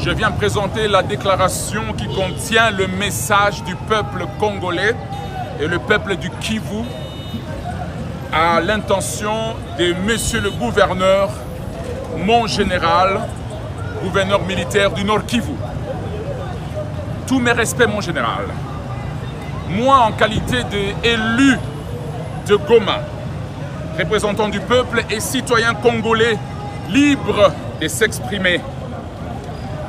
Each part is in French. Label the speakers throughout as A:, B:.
A: Je viens présenter la déclaration qui contient le message du peuple congolais et le peuple du Kivu à l'intention de Monsieur le gouverneur, mon général, gouverneur militaire du Nord Kivu. Tous mes respects, mon général. Moi, en qualité d'élu de Goma, représentant du peuple et citoyen congolais libre de s'exprimer,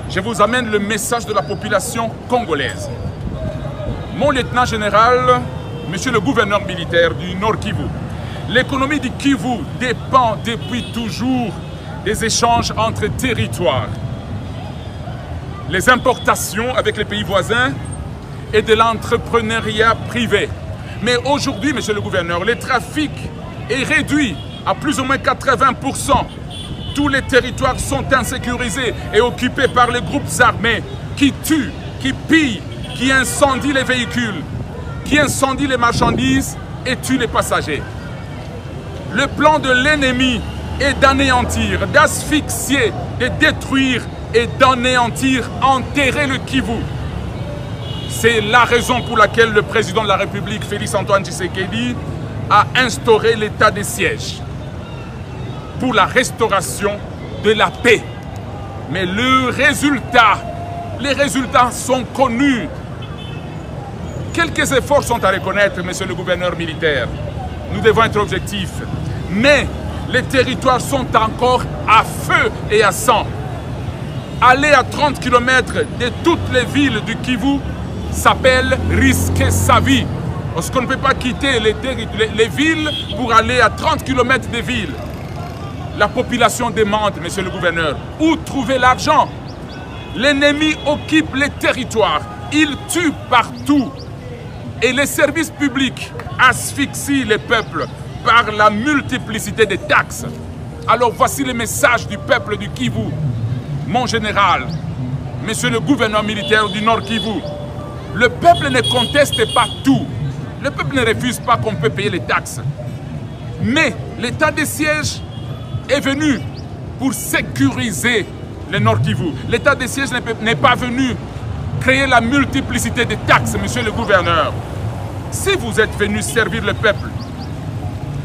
A: je vous amène le message de la population congolaise. Mon lieutenant général, monsieur le gouverneur militaire du Nord Kivu, l'économie du Kivu dépend depuis toujours des échanges entre territoires, les importations avec les pays voisins et de l'entrepreneuriat privé. Mais aujourd'hui, monsieur le gouverneur, le trafic est réduit à plus ou moins 80%. Tous les territoires sont insécurisés et occupés par les groupes armés qui tuent, qui pillent, qui incendient les véhicules, qui incendient les marchandises et tuent les passagers. Le plan de l'ennemi est d'anéantir, d'asphyxier, de détruire et d'anéantir, enterrer le Kivu. C'est la raison pour laquelle le président de la République, Félix-Antoine Tshisekedi, a instauré l'état de siège pour la restauration de la paix. Mais les résultats sont connus. Quelques efforts sont à reconnaître, monsieur le gouverneur militaire. Nous devons être objectifs. Mais les territoires sont encore à feu et à sang. Aller à 30 km de toutes les villes du Kivu s'appelle risquer sa vie. Parce qu'on ne peut pas quitter les villes pour aller à 30 km des villes. La population demande, monsieur le gouverneur, où trouver l'argent? L'ennemi occupe les territoires, il tue partout. Et les services publics asphyxient les peuples par la multiplicité des taxes. Alors voici le message du peuple du Kivu. Mon général, monsieur le gouverneur militaire du Nord Kivu, le peuple ne conteste pas tout. Le peuple ne refuse pas qu'on peut payer les taxes. Mais l'état de siège est venu pour sécuriser le Nord Kivu. L'état de siège n'est pas venu créer la multiplicité des taxes, monsieur le gouverneur. Si vous êtes venu servir le peuple,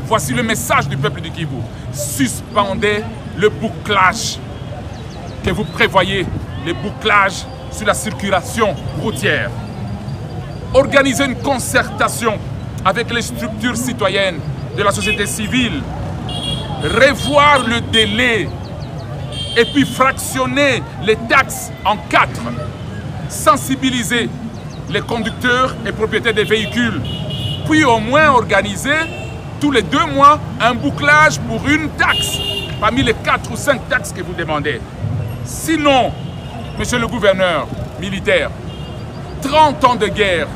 A: voici le message du peuple du Kivu. Suspendez le bouclage que vous prévoyez, le bouclage sur la circulation routière. Organisez une concertation avec les structures citoyennes de la société civile, revoir le délai et puis fractionner les taxes en 4. Sensibiliser les conducteurs et propriétaires des véhicules, puis au moins organiser tous les 2 mois un bouclage pour une taxe, parmi les 4 ou 5 taxes que vous demandez. Sinon, monsieur le gouverneur militaire, 30 ans de guerre,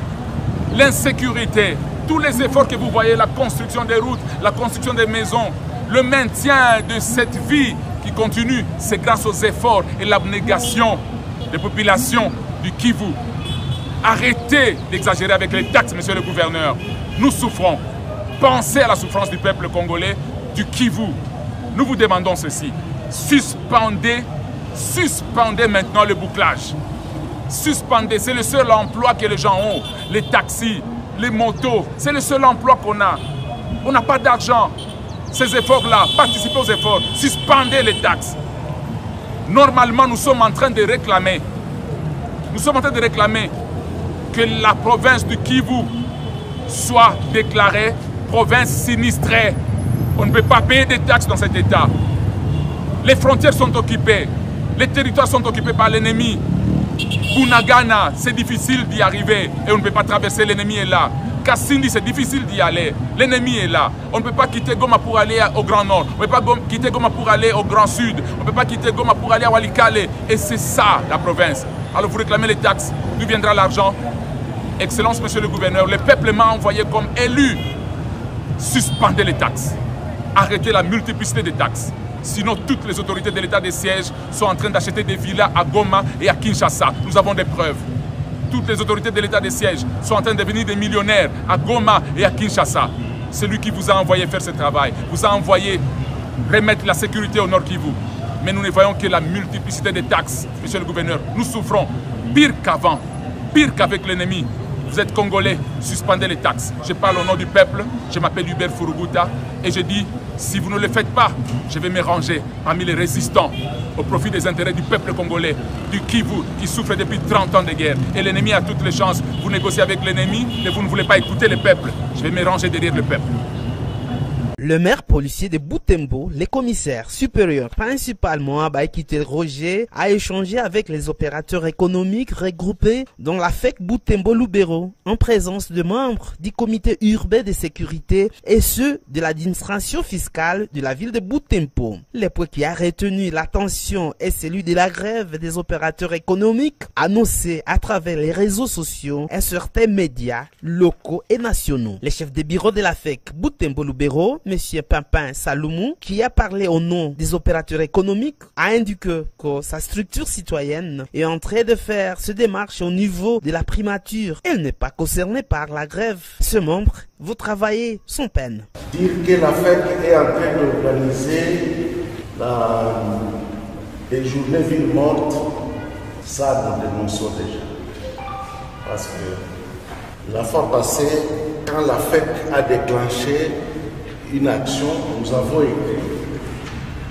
A: l'insécurité, tous les efforts que vous voyez, la construction des routes, la construction des maisons, le maintien de cette vie qui continue, c'est grâce aux efforts et l'abnégation des populations du Kivu. Arrêtez d'exagérer avec les taxes, monsieur le gouverneur. Nous souffrons. Pensez à la souffrance du peuple congolais, du Kivu. Nous vous demandons ceci. Suspendez maintenant le bouclage. Suspendez, c'est le seul emploi que les gens ont. Les taxis, les motos, c'est le seul emploi qu'on a. On n'a pas d'argent. Ces efforts-là, participez aux efforts. Suspendez les taxes. Normalement, nous sommes en train de réclamer. Que la province du Kivu soit déclarée province sinistrée. On ne peut pas payer des taxes dans cet état. Les frontières sont occupées. Les territoires sont occupés par l'ennemi. Bunagana, c'est difficile d'y arriver et on ne peut pas traverser, l'ennemi est là. Kassindi, c'est difficile d'y aller, l'ennemi est là. On ne peut pas quitter Goma pour aller au Grand Nord, on ne peut pas quitter Goma pour aller au Grand Sud, on ne peut pas quitter Goma pour aller à Walikale. Et c'est ça la province. Alors vous réclamez les taxes, d'où viendra l'argent? Excellence, monsieur le gouverneur, le peuple m'a envoyé comme élu. Suspendez les taxes, arrêtez la multiplicité des taxes. Sinon, toutes les autorités de l'état de siège sont en train d'acheter des villas à Goma et à Kinshasa. Nous avons des preuves. Toutes les autorités de l'état de siège sont en train de devenir des millionnaires à Goma et à Kinshasa. Celui qui vous a envoyé faire ce travail, vous a envoyé remettre la sécurité au Nord Kivu. Mais nous ne voyons que la multiplicité des taxes, monsieur le gouverneur. Nous souffrons pire qu'avant, pire qu'avec l'ennemi. Vous êtes Congolais, suspendez les taxes. Je parle au nom du peuple, je m'appelle Hubert Furuguta et je dis, si vous ne le faites pas, je vais me ranger parmi les résistants au profit des intérêts du peuple congolais, du Kivu, qui souffre depuis 30 ans de guerre. Et l'ennemi a toutes les chances. Vous négociez avec l'ennemi, mais vous ne voulez pas écouter le peuple. Je vais me ranger derrière le peuple.
B: Le maire policier de Butembo, les commissaires supérieurs, principalement Baïkité Roger, a échangé avec les opérateurs économiques regroupés dans la FEC Butembo-Lubero, en présence de membres du comité urbain de sécurité et ceux de l'administration fiscale de la ville de Butembo. Le point qui a retenu l'attention est celui de la grève des opérateurs économiques annoncée à travers les réseaux sociaux et certains médias locaux et nationaux. Le chef de bureau de la FEC Butembo-Lubero, M. Pimpin Saloumou, qui a parlé au nom des opérateurs économiques, a indiqué que sa structure citoyenne est en train de faire ce démarche au niveau de la primature. Elle n'est pas concernée par la grève. Ce membre veut travailler sans peine.
C: Dire que la FEC est en train d'organiser des journées villes mortes, ça nous dénonçons déjà. Parce que la fois passée, quand la FEC a déclenché une action, nous avons écrit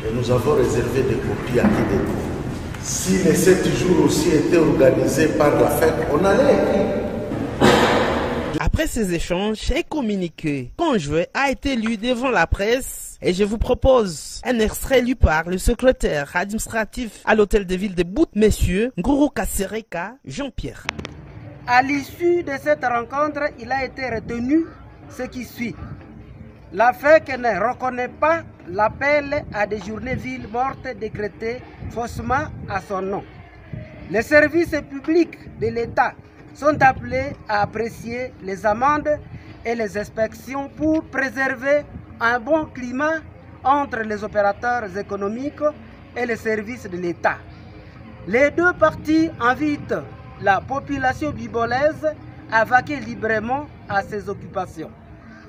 C: et nous avons réservé des copies à Kideko. Si les 7 jours aussi étaient organisés par la FEC, on allait écrire.
B: Après ces échanges, un communiqué conjoint a été lu devant la presse et je vous propose un extrait lu par le secrétaire administratif à l'hôtel de ville de Bout, monsieur Nguru Kasereka Jean-Pierre.
D: À l'issue de cette rencontre, il a été retenu ce qui suit. La FEC ne reconnaît pas l'appel à des journées villes mortes décrétées faussement à son nom. Les services publics de l'État sont appelés à apprécier les amendes et les inspections pour préserver un bon climat entre les opérateurs économiques et les services de l'État. Les deux parties invitent la population bibolaise à vaquer librement à ses occupations.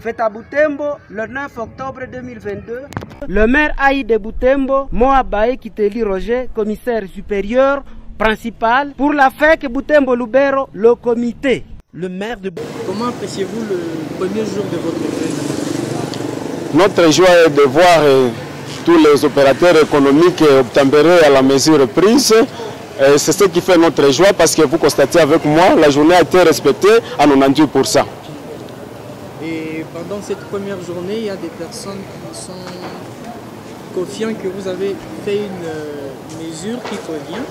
D: Fait à Butembo le 9 octobre 2022. Le maire Aïe de Butembo, Moabaye Kiteli Roger, commissaire supérieur principal pour la FEC Butembo-Lubero, le comité.
B: Le maire de...
E: Comment appréciez-vous le premier jour de votre fête?
F: Notre joie est de voir tous les opérateurs économiques obtempérer à la mesure prise. C'est ce qui fait notre joie parce que vous constatez avec moi, la journée a été respectée à 98%.
E: Et pendant cette première journée, il y a des personnes qui sont confiantes que vous avez fait une mesure qui convient,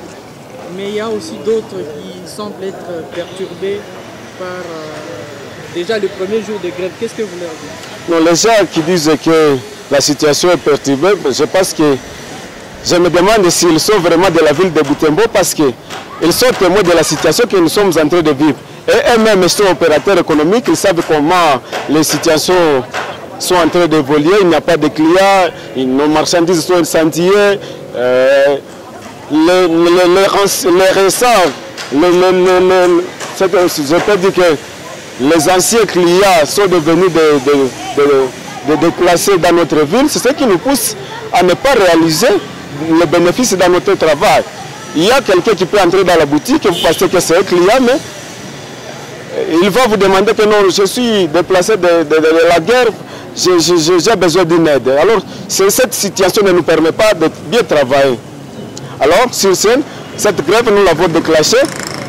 E: mais il y a aussi d'autres qui semblent être perturbés par déjà le premier jour de grève. Qu'est-ce que vous leur dites?
F: Non, les gens qui disent que la situation est perturbée, je pense que je me demande s'ils sont vraiment de la ville de Butembo parce qu'ils sont témoins de la situation que nous sommes en train de vivre. Et eux-mêmes sont opérateurs économiques, ils savent comment les situations sont en train d'évoluer, il n'y a pas de clients, nos marchandises sont incendiées, les récents, je peux dire que les anciens clients sont devenus de déplacés dans notre ville, c'est ce qui nous pousse à ne pas réaliser les bénéfices dans notre travail. Il y a quelqu'un qui peut entrer dans la boutique et vous pensez que c'est un client, mais il va vous demander que non, je suis déplacé de la guerre, j'ai besoin d'une aide. Alors, cette situation ne nous permet pas de bien travailler. Alors, sur cette grève, nous l'avons déclenchée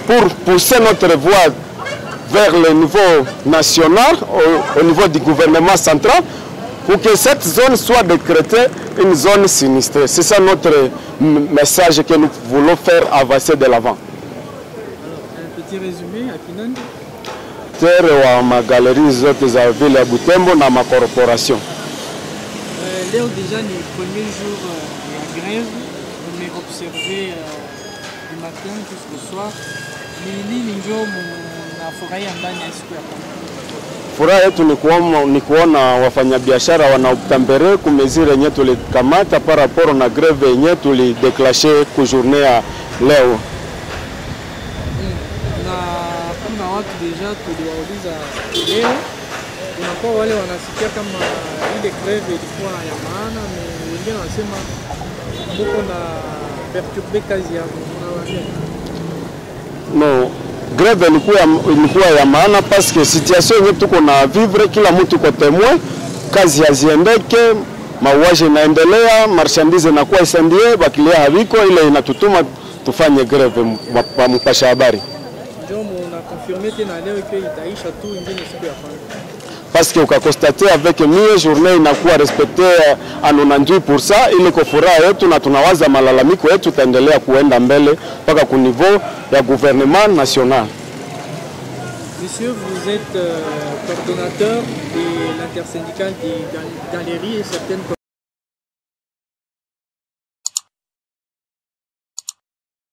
F: pour pousser notre voix vers le niveau national, au niveau du gouvernement central, pour que cette zone soit décrétée une zone sinistrée. C'est ça notre message que nous voulons faire avancer de l'avant.
E: Un petit résumé à Kinani.
F: Wa magalerie zote za vile ya Butembo na makorporation.
E: Leo déjà les premiers jours de la grève, on est observé du matin jusqu'au soir. Nini ndio mnafurahia ndani ya siku ya kwanza?
F: Furaha yetu ni kuona wafanyabiashara wanaotembelea kumezire yenye tulikamata par rapport na grève yenye tulideclencher ku journée ya leo.
E: Watu deja tuliwauliza leo, kunakuwa wale wanasikia kama ile greve ilikuwa ya maana, wengine wanasema on a perturbé Kazia.
F: No, greve ilikuwa ya maana parce que situation yenyewe tuko na vivre, kila mtu kwa témoin, kazi haziendeke, mauaji inaendelea, marchandise inakuwa isendie, bakilia haviko, ile inatutuma tufanye greve mpasha habari.
E: Ndio mna confirmer tena leo que itaisha tu ingine siku ya kwanza.
F: Parce que on a constaté avec mieux journée inakuwa respecté à 98%, ile ko furaha yetu na tunawaza malalamiko yetu taendelea kuenda mbele mpaka ku niveau ya gouvernement national.
E: Monsieur, vous êtes coordonnateur de l'intersyndicale des galeries et certaines